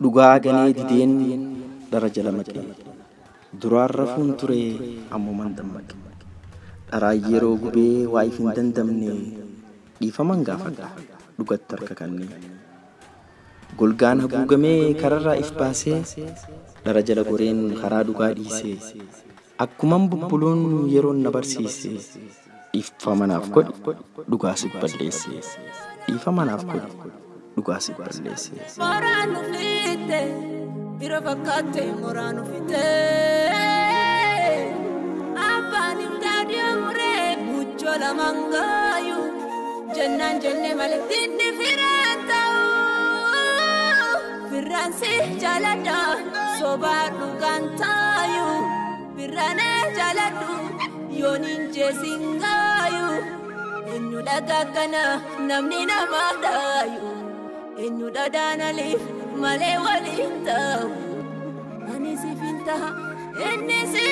dhugaa ganee dideen daraja lamaqee duraan rafuun ture ammuman dammaqe dharaa yeroo gubee waa if hin dandamne dhiifaman gaafadha dhugatti harka kannee golgaan haguugamee kararraa if baasee daraja lagoreen karaa dhugaa dhiisee akkuman bubbuluun yeroon na barsiise dhiifamanaaf godhi dhugaa si balleesse dhiifamanaaf godhi dhugaa si balleesse. Moranu fitte biro fakkaate moranu fitte abbaani daadhiyo muree buchola mangayu jennaan jenne maletti firaan ta'u firaan si jaaladha sobaa dhugaan taayu firraanee jaaladhu yooniin jeesingayu eenyu dhagaa kana namni nama dhaayu eenyu dhadhaanaliif malee waliin ta'u ani si finta inni si